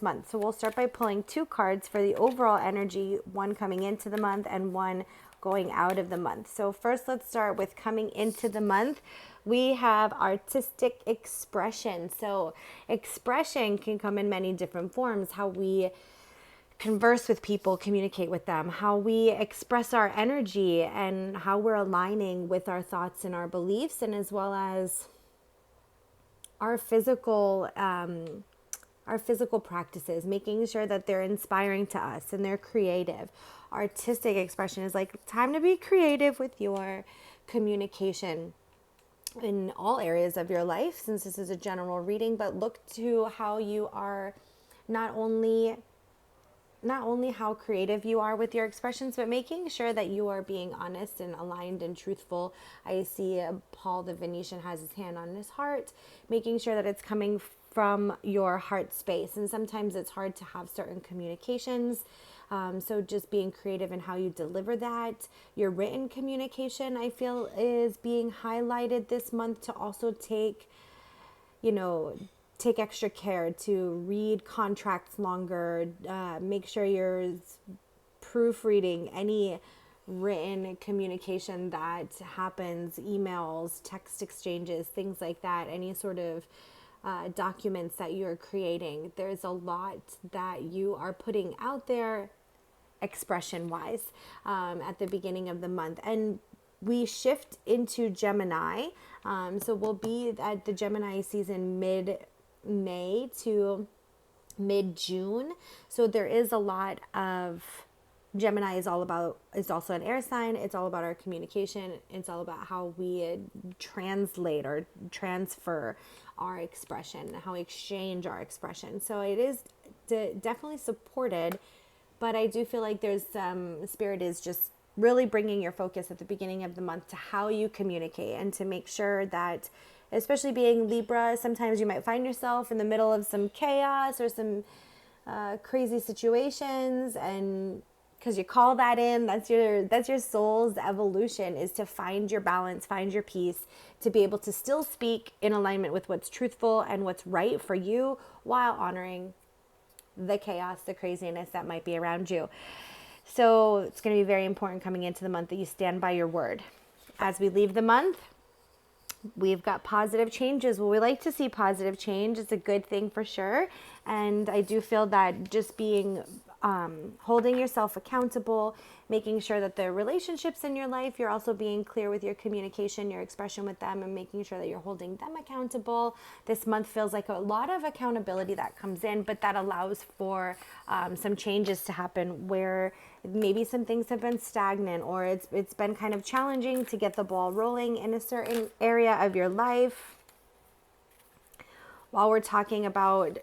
month. So we'll start by pulling 2 cards for the overall energy, one coming into the month and one going out of the month. So first, let's start with coming into the month. We have artistic expression. So expression can come in many different forms. How we converse with people, communicate with them, how we express our energy, and how we're aligning with our thoughts and our beliefs, and as well as our physical practices, making sure that they're inspiring to us and they're creative. Artistic expression is like time to be creative with your communication in all areas of your life, since this is a general reading, but look to how you are not only how creative you are with your expressions, but making sure that you are being honest and aligned and truthful. I see Paul the Venetian has his hand on his heart, making sure that it's coming from your heart space. And sometimes it's hard to have certain communications. So just being creative in how you deliver that. Your written communication, I feel, is being highlighted this month to also take extra care to read contracts longer, make sure you're proofreading any written communication that happens, emails, text exchanges, things like that, any sort of documents that you're creating. There's a lot that you are putting out there expression wise at the beginning of the month. And we shift into Gemini. So we'll be at the Gemini season mid-May to mid-June. So there is a lot of Gemini is also an air sign. It's all about our communication. It's all about how we translate or transfer our expression, how we exchange our expression. So it is definitely supported, but I do feel like there's Spirit is just really bringing your focus at the beginning of the month to how you communicate, and to make sure that, especially being Libra, sometimes you might find yourself in the middle of some chaos or some crazy situations, and because you call that in, that's your soul's evolution, is to find your balance, find your peace, to be able to still speak in alignment with what's truthful and what's right for you, while honoring the chaos, the craziness that might be around you. So it's going to be very important coming into the month that you stand by your word. As we leave the month, we've got positive changes. Well, we like to see positive change. It's a good thing for sure. And I do feel that just being holding yourself accountable, making sure that the relationships in your life, you're also being clear with your communication, your expression with them, and making sure that you're holding them accountable. This month feels like a lot of accountability that comes in, but that allows for some changes to happen where maybe some things have been stagnant, or it's been kind of challenging to get the ball rolling in a certain area of your life. While we're talking about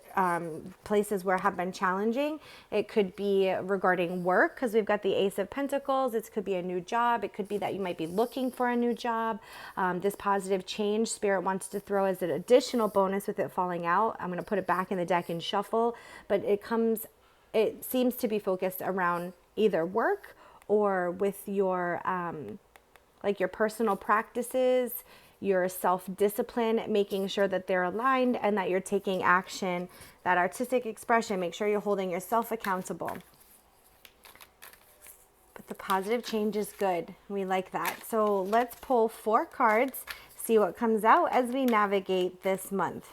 places where have been challenging, it could be regarding work, because we've got the Ace of Pentacles. It could be a new job. It could be that you might be looking for a new job. This positive change, Spirit wants to throw as an additional bonus with it falling out. I'm going to put it back in the deck and shuffle, but it seems to be focused around either work or with your like your personal practices, your self-discipline, making sure that they're aligned and that you're taking action. That artistic expression, make sure you're holding yourself accountable. But the positive change is good. We like that. So let's pull 4 cards, see what comes out as we navigate this month.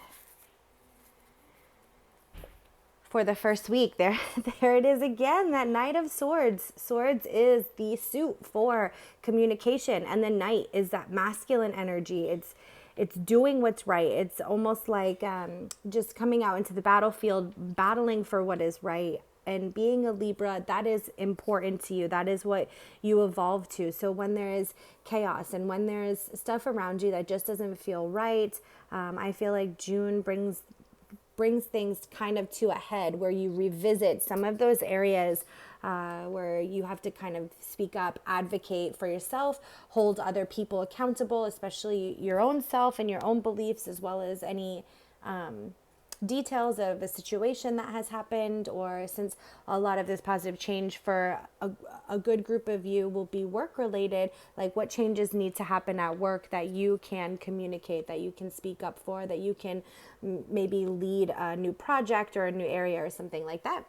For the first week, there it is again, that Knight of Swords. Swords is the suit for communication, and the Knight is that masculine energy. It's doing what's right. It's almost like just coming out into the battlefield, battling for what is right. And being a Libra, that is important to you. That is what you evolve to. So when there is chaos and when there is stuff around you that just doesn't feel right, I feel like June brings things kind of to a head, where you revisit some of those areas where you have to kind of speak up, advocate for yourself, hold other people accountable, especially your own self and your own beliefs, as well as any details of a situation that has happened, or since a lot of this positive change for a good group of you will be work related, like what changes need to happen at work that you can communicate, that you can speak up for, that you can maybe lead a new project or a new area or something like that.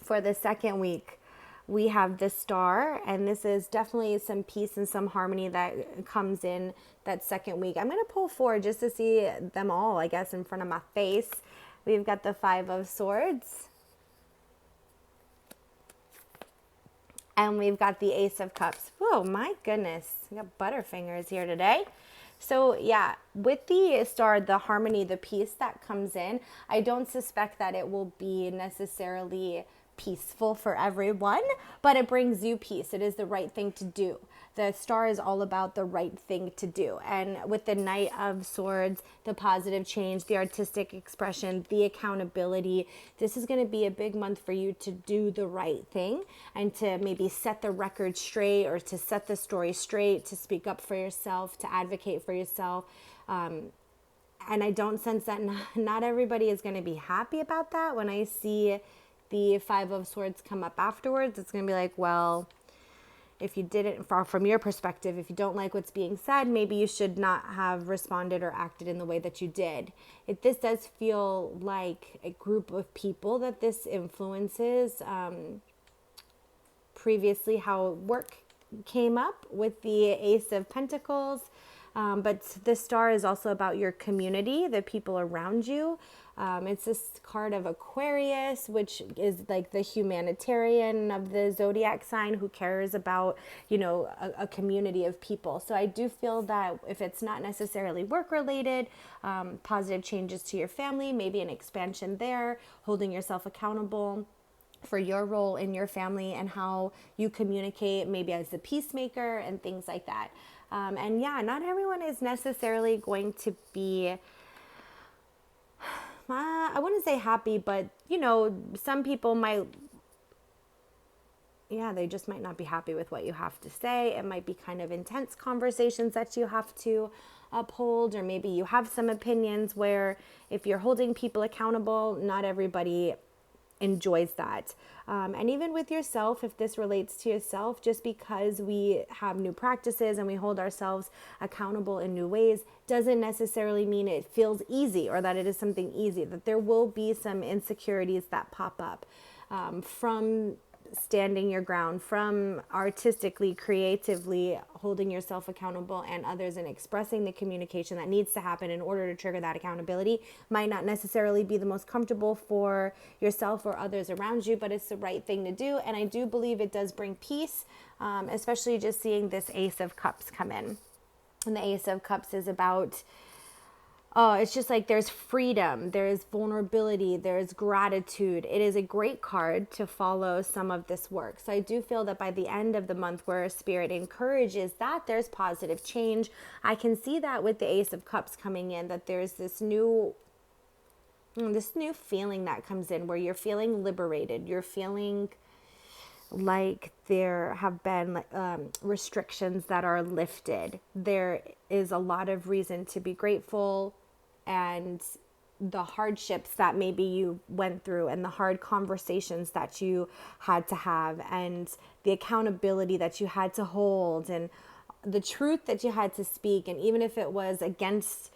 For the second week, we have the Star, and this is definitely some peace and some harmony that comes in that second week. I'm going to pull 4 just to see them all, I guess, in front of my face. We've got the 5 of Swords, and we've got the Ace of Cups. Whoa, my goodness, we got butterfingers here today. So yeah, with the Star, the harmony, the peace that comes in, I don't suspect that it will be necessarily peaceful for everyone, but it brings you peace. It is the right thing to do. The Star is all about the right thing to do. And with the Knight of Swords, the positive change, the artistic expression, the accountability, this is going to be a big month for you to do the right thing and to maybe set the record straight, or to set the story straight, to speak up for yourself, to advocate for yourself. And I don't sense that not everybody is going to be happy about that. When I see the 5 of Swords come up afterwards, it's going to be like, well, if you didn't, from your perspective, if you don't like what's being said, maybe you should not have responded or acted in the way that you did. This does feel like a group of people that this influences. Previously, how work came up with the Ace of Pentacles. But the Star is also about your community, the people around you. It's this card of Aquarius, which is like the humanitarian of the zodiac sign who cares about, a community of people. So I do feel that if it's not necessarily work related, positive changes to your family, maybe an expansion there, holding yourself accountable for your role in your family and how you communicate, maybe as the peacemaker and things like that. And yeah, not everyone is necessarily going to be, I wouldn't say happy, but some people might, they just might not be happy with what you have to say. It might be kind of intense conversations that you have to uphold, or maybe you have some opinions where if you're holding people accountable, not everybody enjoys that. And even with yourself, if this relates to yourself, just because we have new practices and we hold ourselves accountable in new ways doesn't necessarily mean it feels easy, or that it is something easy. That there will be some insecurities that pop up from standing your ground, from artistically, creatively holding yourself accountable and others, and expressing the communication that needs to happen in order to trigger that accountability. Might not necessarily be the most comfortable for yourself or others around you, but it's the right thing to do. And I do believe it does bring peace, especially just seeing this Ace of Cups come in. And the Ace of Cups is about, it's just like there's freedom, there's vulnerability, there's gratitude. It is a great card to follow some of this work. So I do feel that by the end of the month, where Spirit encourages that there's positive change, I can see that with the Ace of Cups coming in, that there's this new feeling that comes in where you're feeling liberated. You're feeling like there have been restrictions that are lifted. There is a lot of reason to be grateful, and the hardships that maybe you went through, and the hard conversations that you had to have, and the accountability that you had to hold, and the truth that you had to speak. And even if it was against,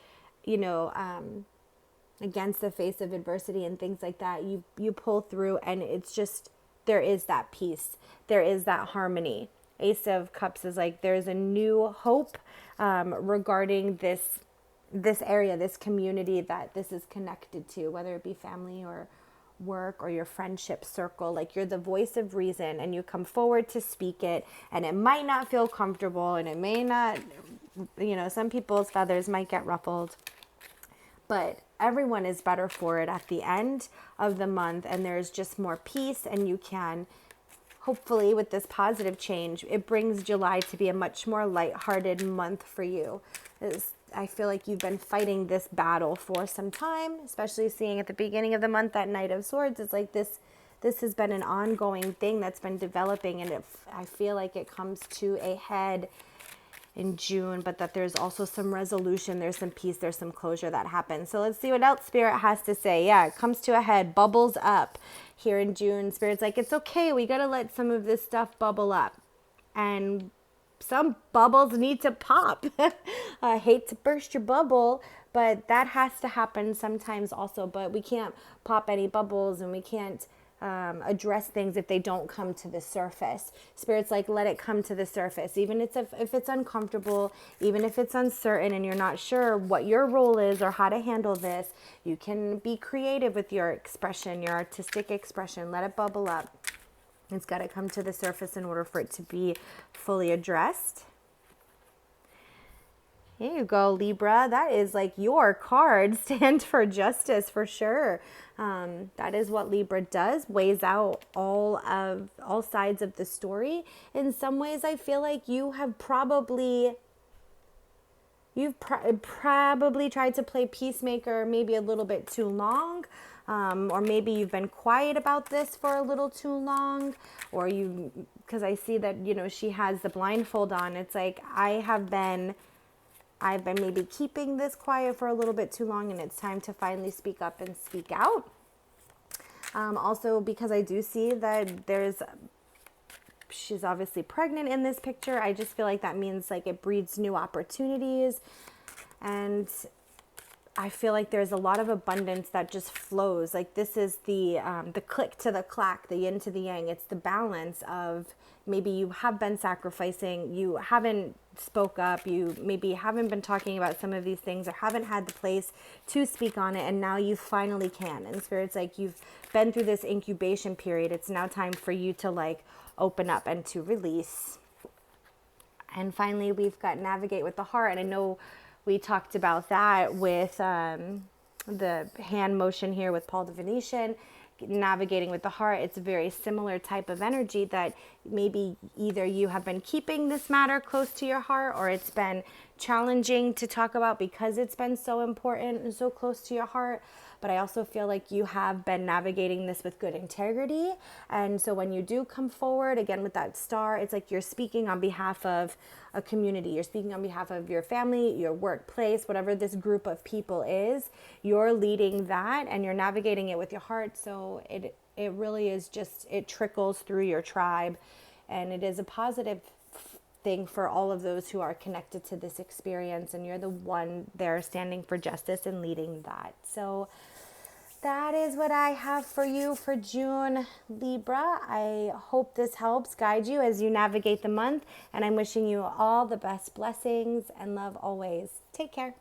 against the face of adversity and things like that, you pull through, and it's just, there is that peace, there is that harmony. Ace of Cups is like there's a new hope regarding this area, this community that this is connected to, whether it be family or work or your friendship circle. Like, you're the voice of reason, and you come forward to speak it, and it might not feel comfortable, and it may not, some people's feathers might get ruffled, but everyone is better for it at the end of the month, and there's just more peace. And you can, hopefully with this positive change, it brings July to be a much more lighthearted month for you. I feel like you've been fighting this battle for some time, especially seeing at the beginning of the month that Knight of Swords is like this has been an ongoing thing that's been developing, and I feel like it comes to a head in June, but that there's also some resolution, there's some peace, there's some closure that happens. So let's see what else Spirit has to say. Yeah, it comes to a head, bubbles up here in June. Spirit's like, it's okay, we got to let some of this stuff bubble up. And some bubbles need to pop. I hate to burst your bubble, but that has to happen sometimes also. But we can't pop any bubbles, and we can't address things if they don't come to the surface. Spirit's like, let it come to the surface. Even if it's uncomfortable, even if it's uncertain and you're not sure what your role is or how to handle this, you can be creative with your expression, your artistic expression. Let it bubble up. It's got to come to the surface in order for it to be fully addressed. Here you go, Libra. That is like your card. Stand for justice for sure. That is what Libra does. Weighs out all sides of the story. In some ways, I feel like you've probably tried to play peacemaker maybe a little bit too long. Or maybe you've been quiet about this for a little too long, or because I see that, she has the blindfold on. It's like, I've been maybe keeping this quiet for a little bit too long, and it's time to finally speak up and speak out. Also, because I do see that she's obviously pregnant in this picture. I just feel like that means like it breeds new opportunities, and I feel like there's a lot of abundance that just flows. Like this is the click to the clack, the yin to the yang. It's the balance of maybe you have been sacrificing, you haven't spoke up, you maybe haven't been talking about some of these things or haven't had the place to speak on it, and now you finally can. And Spirit's like, you've been through this incubation period. It's now time for you to like open up and to release. And finally, we've got navigate with the heart. And I know we talked about that with the hand motion here with Paul the Venetian, navigating with the heart. It's a very similar type of energy that maybe either you have been keeping this matter close to your heart, or it's been challenging to talk about because it's been so important and so close to your heart. But I also feel like you have been navigating this with good integrity. And so when you do come forward, again, with that star, it's like you're speaking on behalf of a community. You're speaking on behalf of your family, your workplace, whatever this group of people is. You're leading that and you're navigating it with your heart. So it really is just, it trickles through your tribe. And it is a positive thing for all of those who are connected to this experience. And you're the one there standing for justice and leading that. So that is what I have for you for June, Libra. I hope this helps guide you as you navigate the month, and I'm wishing you all the best blessings and love always. Take care.